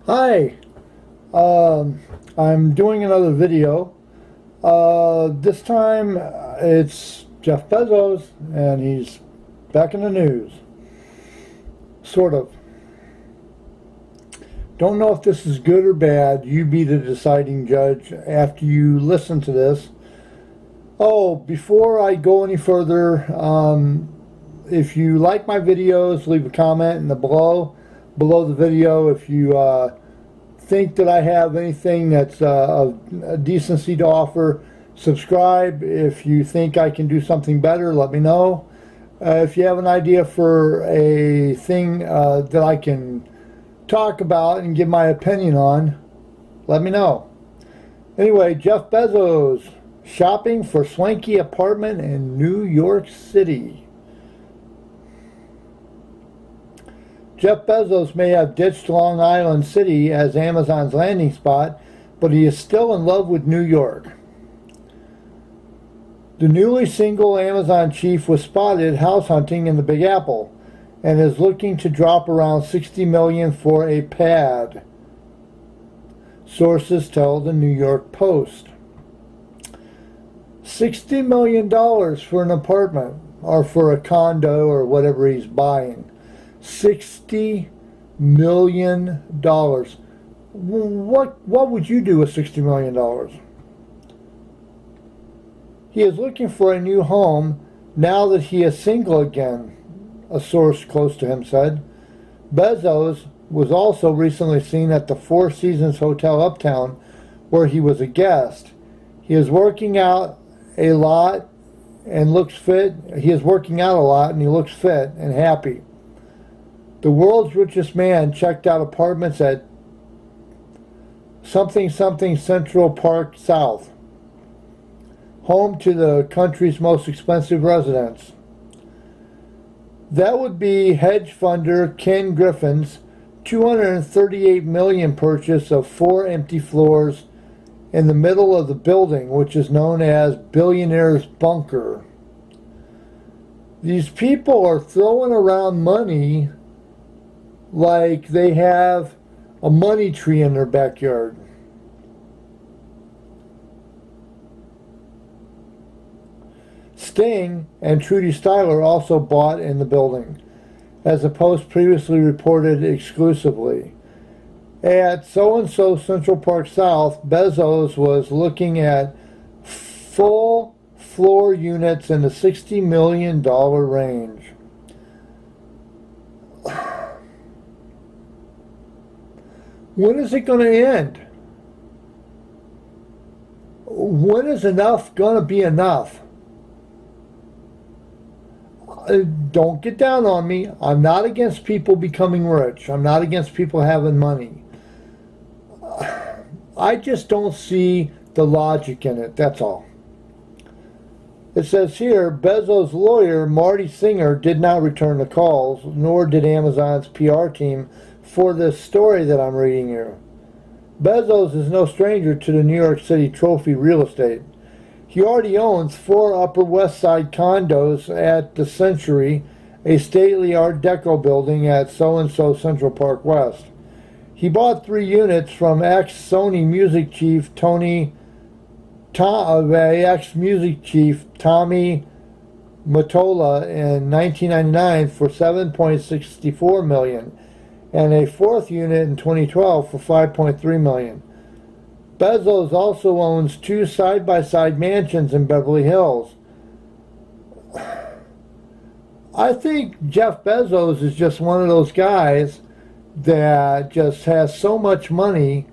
Hi, I'm doing another video. This time it's Jeff Bezos, and he's back in the news. Sort of. Don't know if this is good or bad. You be the deciding judge after you listen to this. Oh, before I go any further, if you like my videos, leave a comment in the below the video. If you think that I have anything that's of decency to offer, subscribe. If you think I can do something better, let me know. If you have an idea for a thing that I can talk about and give my opinion on, let me know. Anyway, Jeff Bezos shopping for swanky apartment in New York City. Jeff Bezos may have ditched Long Island City as Amazon's landing spot, but he is still in love with New York. The newly single Amazon chief was spotted house hunting in the Big Apple and is looking to drop around $60 million for a pad, sources tell the New York Post. $60 million for an apartment, or for a condo, or whatever he's buying. $60 million. What would you do with $60 million? He is looking for a new home now that he is single again, a source close to him said. Bezos was also recently seen at the Four Seasons Hotel Uptown, where he was a guest. He is working out a lot and looks fit. He is working out a lot and he looks fit and happy. The world's richest man checked out apartments at something Central Park South, home to the country's most expensive residence. That would be hedge funder Ken Griffin's $238 million purchase of 4 empty floors in the middle of the building, which is known as Billionaire's Bunker. These people are throwing around money like they have a money tree in their backyard. Sting and Trudy Styler also bought in the building, as the Post previously reported exclusively. At so-and-so Central Park South, Bezos was looking at full floor units in the $60 million range. When is it going to end? When is enough going to be enough? Don't get down on me. I'm not against people becoming rich. I'm not against people having money. I just don't see the logic in it, that's all. It says here, Bezos' lawyer, Marty Singer, did not return the calls, nor did Amazon's PR team for this story that I'm reading you. Bezos is no stranger to the New York City trophy real estate. He already owns 4 Upper West Side condos at the Century, a stately Art Deco building at so-and-so Central Park West. He bought 3 units from ex-Sony music chief ex-music chief Tommy Mottola in 1999 for $7.64 million, and a 4th unit in 2012 for $5.3 million. Bezos also owns 2 side-by-side mansions in Beverly Hills. I think Jeff Bezos is just one of those guys that just has so much money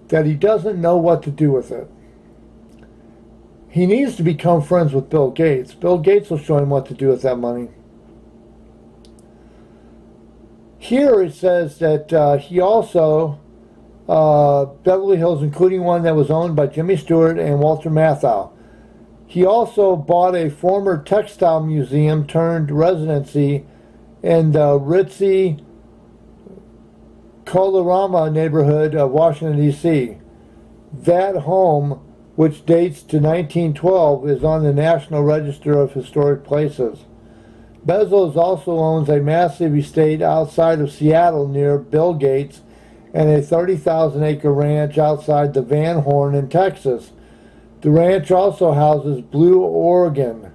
that he doesn't know what to do with it. He needs to become friends with Bill Gates. Bill Gates will show him what to do with that money. Here it says that he also, Beverly Hills, including one that was owned by Jimmy Stewart and Walter Matthau. He also bought a former textile museum turned residency in the ritzy Colorama neighborhood of Washington, D.C. That home, which dates to 1912, is on the National Register of Historic Places. Bezos also owns a massive estate outside of Seattle near Bill Gates and a 30,000-acre ranch outside the Van Horn in Texas. The ranch also houses Blue Origin,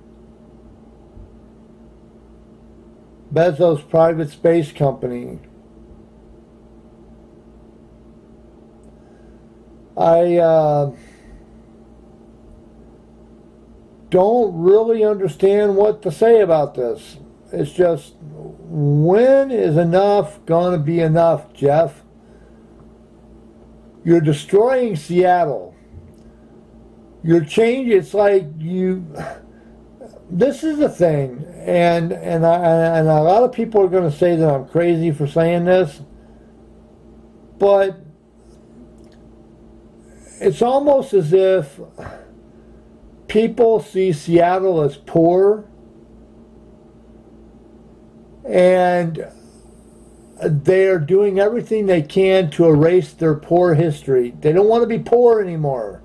Bezos' private space company. I don't really understand what to say about this. It's just, when is enough going to be enough, Jeff? You're destroying Seattle. You're changing. It's like you. This is the thing, and a lot of people are going to say that I'm crazy for saying this, but it's almost as if people see Seattle as poor, and they're doing everything they can to erase their poor history. They don't want to be poor anymore.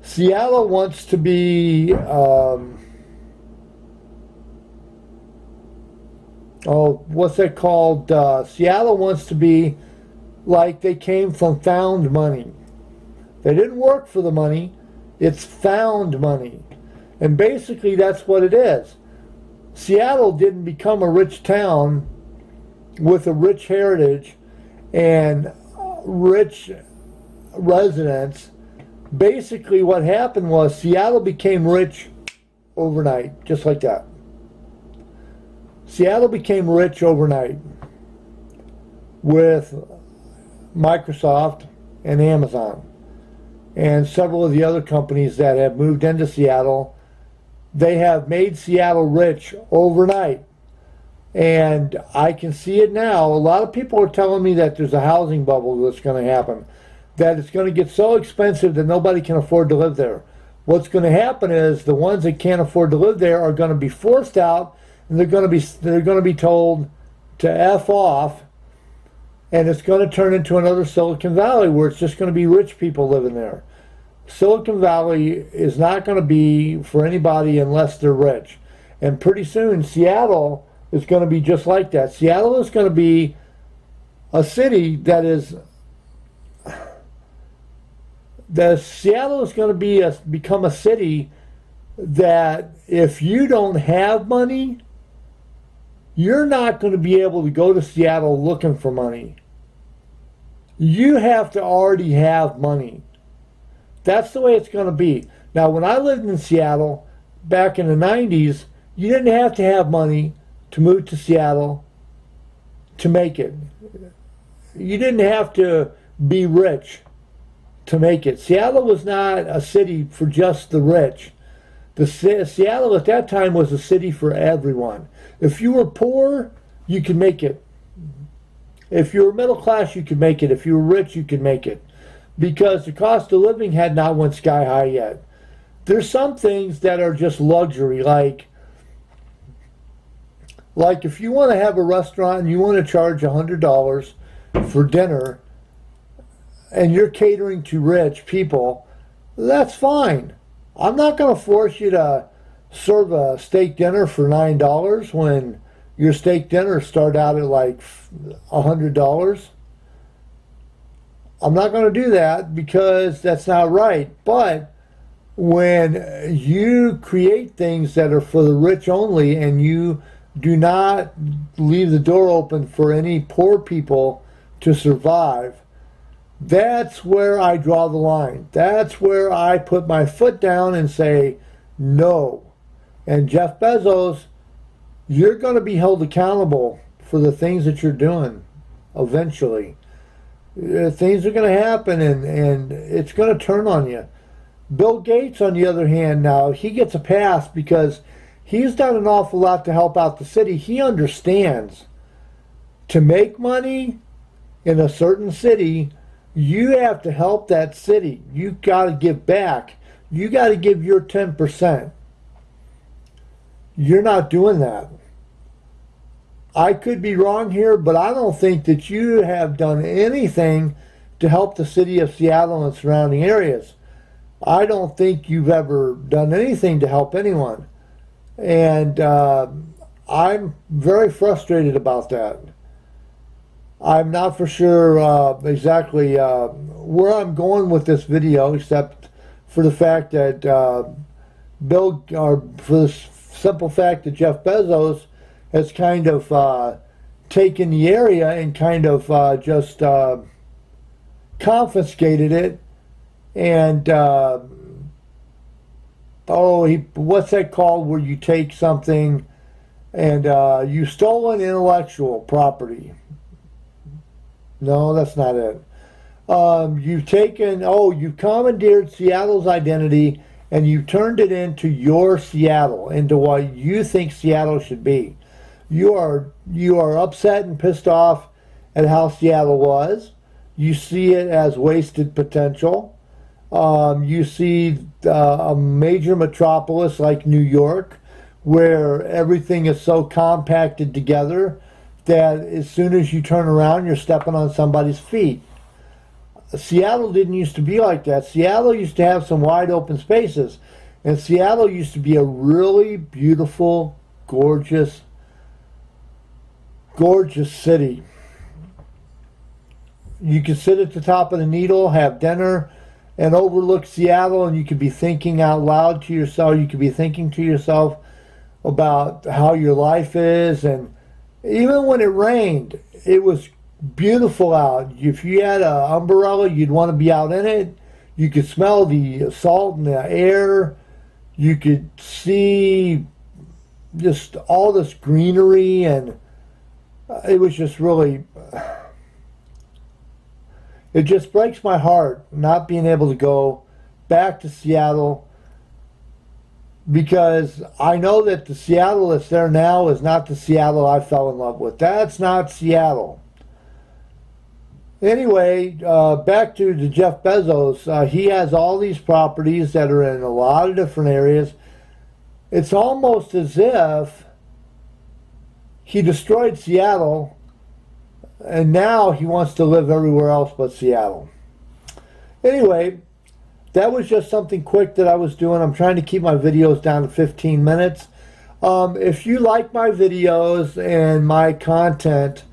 Seattle wants to be, what's that called? Seattle wants to be like they came from found money. They didn't work for the money. It's found money. And basically that's what it is. Seattle didn't become a rich town with a rich heritage and rich residents. Basically what happened was Seattle became rich overnight, just like that. Seattle became rich overnight with Microsoft and Amazon and several of the other companies that have moved into Seattle. They have made Seattle rich overnight. And I can see it now. A lot of people are telling me that there's a housing bubble that's going to happen, that it's going to get so expensive that nobody can afford to live there. What's going to happen is the ones that can't afford to live there are going to be forced out, and they're going to be told to F off, and it's going to turn into another Silicon Valley where it's just going to be rich people living there. Silicon Valley is not going to be for anybody unless they're rich. And pretty soon Seattle is going to be just like that. Seattle is going to be a city Seattle is going to become a city that if you don't have money, you're not going to be able to go to Seattle looking for money. You have to already have money. That's the way it's going to be. Now, when I lived in Seattle back in the 90s, you didn't have to have money to move to Seattle to make it. You didn't have to be rich to make it. Seattle was not a city for just the rich. Seattle at that time was a city for everyone. If you were poor, you could make it. If you were middle class, you could make it. If you were rich, you could make it. Because the cost of living had not went sky high yet. There's some things that are just luxury, like if you want to have a restaurant and you want to charge $100 for dinner and you're catering to rich people, that's fine. I'm not going to force you to serve a steak dinner for $9 when your steak dinners start out at like $100. I'm not going to do that because that's not right. But when you create things that are for the rich only and you do not leave the door open for any poor people to survive, that's where I draw the line. That's where I put my foot down and say no. And Jeff Bezos, you're going to be held accountable for the things that you're doing eventually. Things are going to happen and it's going to turn on you. Bill Gates, on the other hand, now, he gets a pass because he's done an awful lot to help out the city. He understands to make money in a certain city, you have to help that city. You got to give back. You got to give your 10%. You're not doing that. I could be wrong here, but I don't think that you have done anything to help the city of Seattle and surrounding areas. I don't think you've ever done anything to help anyone. And I'm very frustrated about that. I'm not for sure exactly where I'm going with this video, except for the fact that for the simple fact that Jeff Bezos has kind of taken the area and kind of just confiscated it, and what's that called, where you take something and you stolen intellectual property? No, that's not it. You've commandeered Seattle's identity and you turned it into your Seattle, into what you think Seattle should be. You are upset and pissed off at how Seattle was. You see it as wasted potential. You see a major metropolis like New York, where everything is so compacted together that as soon as you turn around, you're stepping on somebody's feet. Seattle didn't used to be like that. Seattle used to have some wide open spaces. And Seattle used to be a really beautiful, gorgeous, gorgeous city. You could sit at the top of the Needle, have dinner, and overlook Seattle, and you could be thinking out loud to yourself. You could be thinking to yourself about how your life is. And even when it rained, it was beautiful out. If you had an umbrella, you'd want to be out in it. You could smell the salt in the air. You could see just all this greenery, and it was just really, it just breaks my heart not being able to go back to Seattle, because I know that the Seattle that's there now is not the Seattle I fell in love with. That's not Seattle. Anyway, back to the Jeff Bezos. He has all these properties that are in a lot of different areas. It's almost as if he destroyed Seattle, and now he wants to live everywhere else but Seattle. Anyway, that was just something quick that I was doing. I'm trying to keep my videos down to 15 minutes. If you like my videos and my content,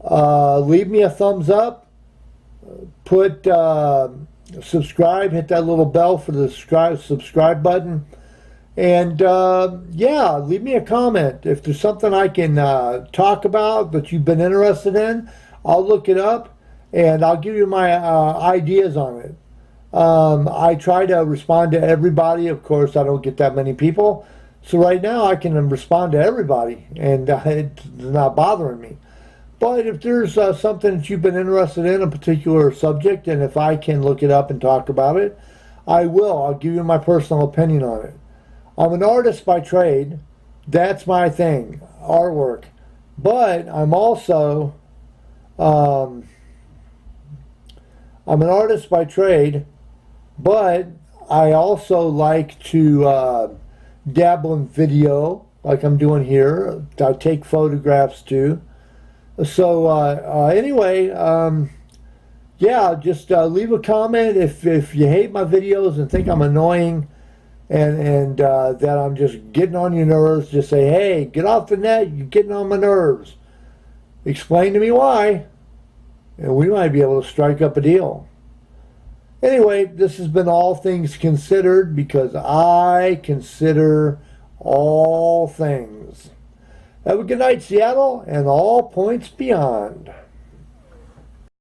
leave me a thumbs up, subscribe, hit that little bell for the subscribe button, and yeah, leave me a comment. If there's something I can talk about that you've been interested in, I'll look it up and I'll give you my ideas on it. I try to respond to everybody. Of course, I don't get that many people, so right now I can respond to everybody, and it's not bothering me. But if there's something that you've been interested in, a particular subject, and if I can look it up and talk about it, I will. I'll give you my personal opinion on it. I'm an artist by trade. That's my thing, artwork. But I'm also, I'm an artist by trade, but I also like to dabble in video, like I'm doing here. I take photographs too. So anyway, yeah, just leave a comment if you hate my videos and think I'm annoying, and that I'm just getting on your nerves. Just say, hey, get off the net, you're getting on my nerves. Explain to me why, and we might be able to strike up a deal. Anyway, this has been All Things Considered, because I consider all things. Have a good night, Seattle, and all points beyond.